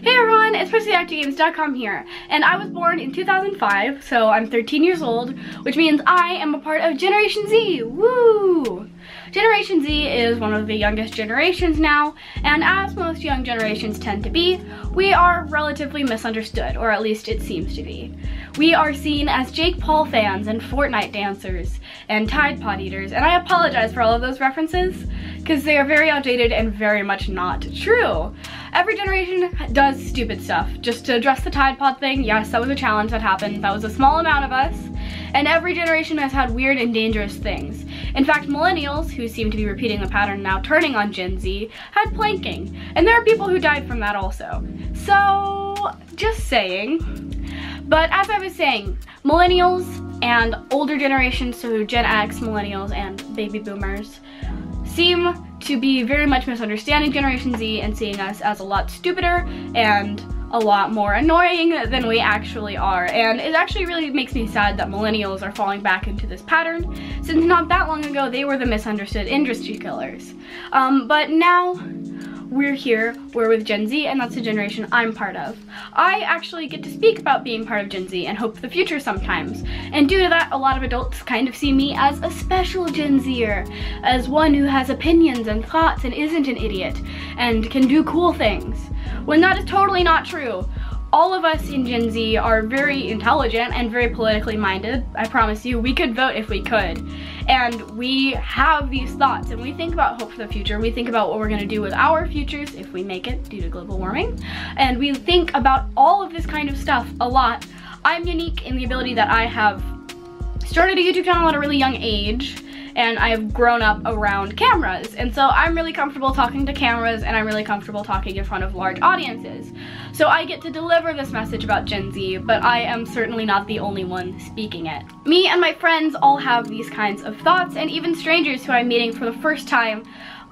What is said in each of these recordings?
Hey everyone, it's PercyActiveGames.com here, and I was born in 2005, so I'm 13 years old, which means I am a part of Generation Z. Woo! Generation Z is one of the youngest generations now, and as most young generations tend to be, we are relatively misunderstood, or at least it seems to be. We are seen as Jake Paul fans and Fortnite dancers and Tide Pod eaters, and I apologize for all of those references, because they are very outdated and very much not true. Every generation does stupid stuff. Just to address the Tide Pod thing, yes, that was a challenge that happened. That was a small amount of us. And every generation has had weird and dangerous things. In fact, millennials, who seem to be repeating the pattern now turning on Gen Z, had planking. And there are people who died from that also. So, just saying. But as I was saying, millennials and older generations, so Gen X, millennials, and baby boomers, seem to be very much misunderstanding Generation Z and seeing us as a lot stupider and a lot more annoying than we actually are. And it actually really makes me sad that millennials are falling back into this pattern, since not that long ago they were the misunderstood industry killers. But now we're here, we're with Gen Z, and that's the generation I'm part of. I actually get to speak about being part of Gen Z and hope for the future sometimes. And due to that, a lot of adults kind of see me as a special Gen Zer, as one who has opinions and thoughts and isn't an idiot, and can do cool things. When that is totally not true. All of us in Gen Z are very intelligent and very politically minded. I promise you, we could vote if we could. And we have these thoughts, and we think about hope for the future. We think about what we're gonna do with our futures if we make it due to global warming. And we think about all of this kind of stuff a lot. I'm unique in the ability that I have started a YouTube channel at a really young age, and I've grown up around cameras. And so I'm really comfortable talking to cameras, and I'm really comfortable talking in front of large audiences. So I get to deliver this message about Gen Z, but I am certainly not the only one speaking it. Me and my friends all have these kinds of thoughts, and even strangers who I'm meeting for the first time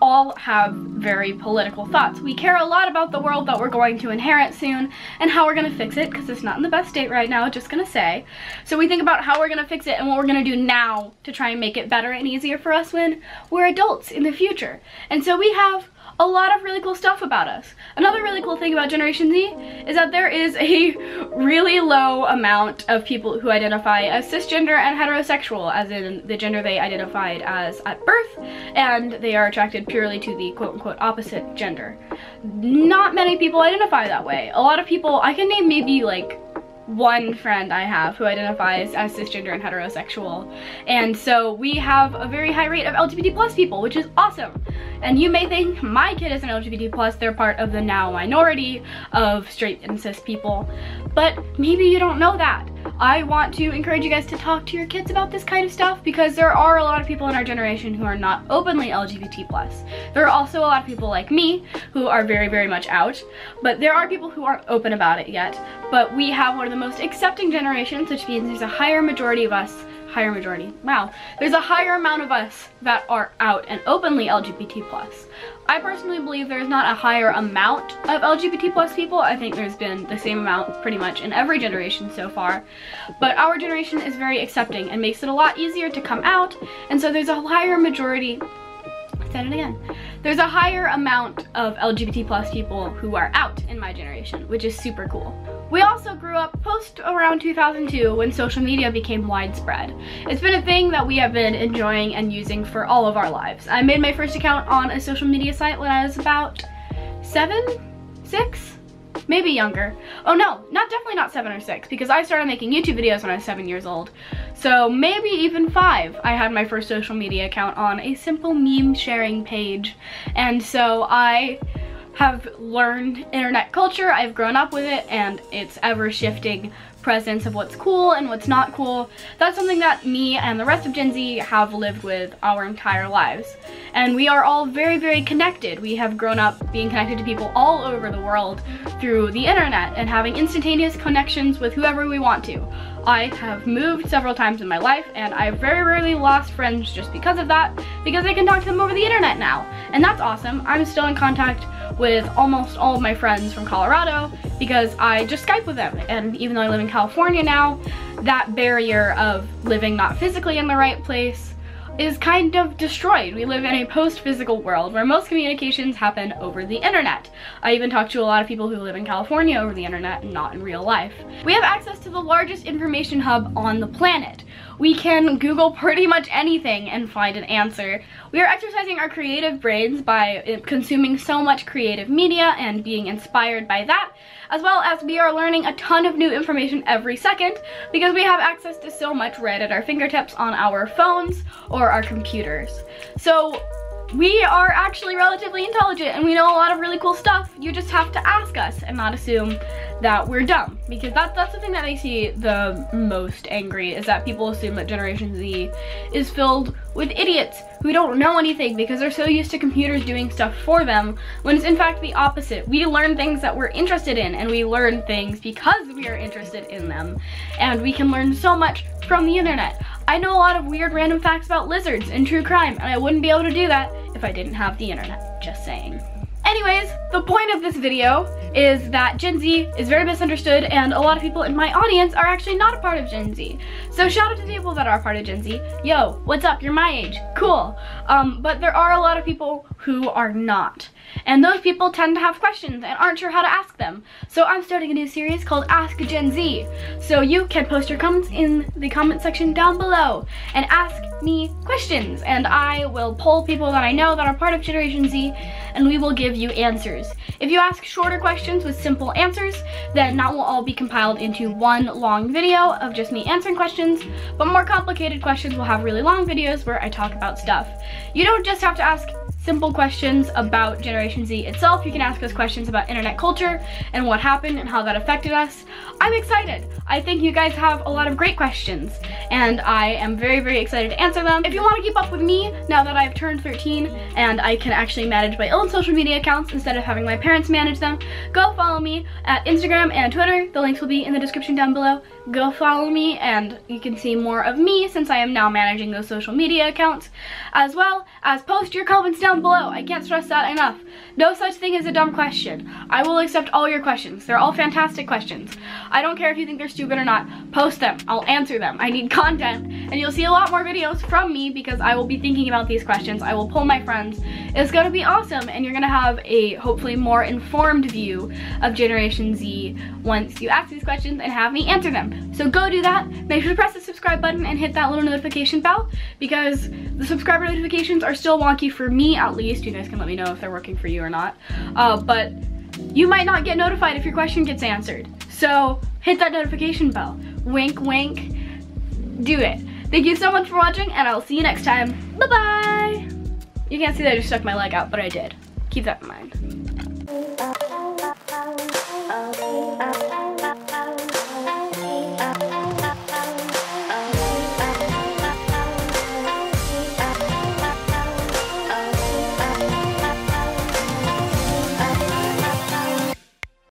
all have very political thoughts. We care a lot about the world that we're going to inherit soon and how we're gonna fix it, because it's not in the best state right now, just gonna say. So we think about how we're gonna fix it and what we're gonna do now to try and make it better and easier for us when we're adults in the future. And so we have a lot of really cool stuff about us. Another really cool thing about Generation Z is that there is a really low amount of people who identify as cisgender and heterosexual, as in the gender they identified as at birth, and they are attracted purely to the quote-unquote opposite gender. Not many people identify that way. A lot of people, I can name maybe like one friend I have who identifies as cisgender and heterosexual. And so we have a very high rate of LGBT plus people, which is awesome. And you may think my kid is an LGBT plus, they're part of the now minority of straight and cis people, but maybe you don't know that. I want to encourage you guys to talk to your kids about this kind of stuff, because there are a lot of people in our generation who are not openly LGBT plus. There are also a lot of people like me who are very, very much out, but there are people who aren't open about it yet. But we have one of the most accepting generations, which means there's a higher majority of us, there's a higher amount of us that are out and openly LGBT plus. I personally believe there's not a higher amount of LGBT plus people. I think there's been the same amount pretty much in every generation so far. But our generation is very accepting and makes it a lot easier to come out, and so there's a higher majority, there's a higher amount of LGBT plus people who are out in my generation, which is super cool. We also grew up post around 2002 when social media became widespread. It's been a thing that we have been enjoying and using for all of our lives. I made my first account on a social media site when I was about 7, 6? Maybe younger. Oh no, definitely not 7 or 6, because I started making YouTube videos when I was 7 years old. So maybe even 5. I had my first social media account on a simple meme sharing page. And so I have learned internet culture, I've grown up with it, and its ever-shifting presence of what's cool and what's not cool. That's something that me and the rest of Gen Z have lived with our entire lives. And we are all very, very connected. We have grown up being connected to people all over the world through the internet and having instantaneous connections with whoever we want to. I have moved several times in my life, and I've very rarely lost friends just because of that, because I can talk to them over the internet now. And that's awesome. I'm still in contact with almost all of my friends from Colorado because I just Skype with them. And even though I live in California now, that barrier of living not physically in the right place is kind of destroyed. We live in a post-physical world where most communications happen over the internet. I even talk to a lot of people who live in California over the internet and not in real life. We have access to the largest information hub on the planet. We can Google pretty much anything and find an answer. We are exercising our creative brains by consuming so much creative media and being inspired by that, as well as we are learning a ton of new information every second because we have access to so much right at our fingertips on our phones or our computers. So we are actually relatively intelligent and we know a lot of really cool stuff. You just have to ask us and not assume that we're dumb, because that's the thing that makes me the most angry, is that people assume that Generation Z is filled with idiots who don't know anything because they're so used to computers doing stuff for them, when it's in fact the opposite. We learn things that we're interested in, and we learn things because we are interested in them, and we can learn so much from the internet. I know a lot of weird random facts about lizards and true crime, and I wouldn't be able to do that if I didn't have the internet, just saying. Anyways, the point of this video is that Gen Z is very misunderstood, and a lot of people in my audience are actually not a part of Gen Z. So shout out to the people that are a part of Gen Z. Yo, what's up? You're my age. Cool. But there are a lot of people who are not. And those people tend to have questions and aren't sure how to ask them. So I'm starting a new series called Ask Gen Z. So you can post your comments in the comment section down below and ask me questions. And I will poll people that I know that are part of Generation Z, and we will give you answers. If you ask shorter questions with simple answers, then that will all be compiled into one long video of just me answering questions, but more complicated questions will have really long videos where I talk about stuff. You don't just have to ask simple questions about Generation Z itself. You can ask us questions about internet culture and what happened and how that affected us. I'm excited. I think you guys have a lot of great questions, and I am very, very excited to answer them. If you want to keep up with me now that I've turned 13 and I can actually manage my own social media accounts instead of having my parents manage them, go follow me at Instagram and Twitter. The links will be in the description down below. Go follow me and you can see more of me since I am now managing those social media accounts, as well as post your comments down below. I can't stress that enough. No such thing as a dumb question. I will accept all your questions. They're all fantastic questions. I don't care if you think they're stupid or not. Post them. I'll answer them. I need content, and you'll see a lot more videos from me because I will be thinking about these questions. I will poll my friends. It's gonna be awesome, and you're gonna have a hopefully more informed view of Generation Z once you ask these questions and have me answer them. So go do that. Make sure to press the subscribe button and hit that little notification bell, because the subscriber notifications are still wonky for me, at least. You guys can let me know if they're working for you or not. But you might not get notified if your question gets answered. So hit that notification bell. Wink, wink. Do it. Thank you so much for watching, and I'll see you next time. Bye-bye. You can't see that I just stuck my leg out, but I did. Keep that in mind.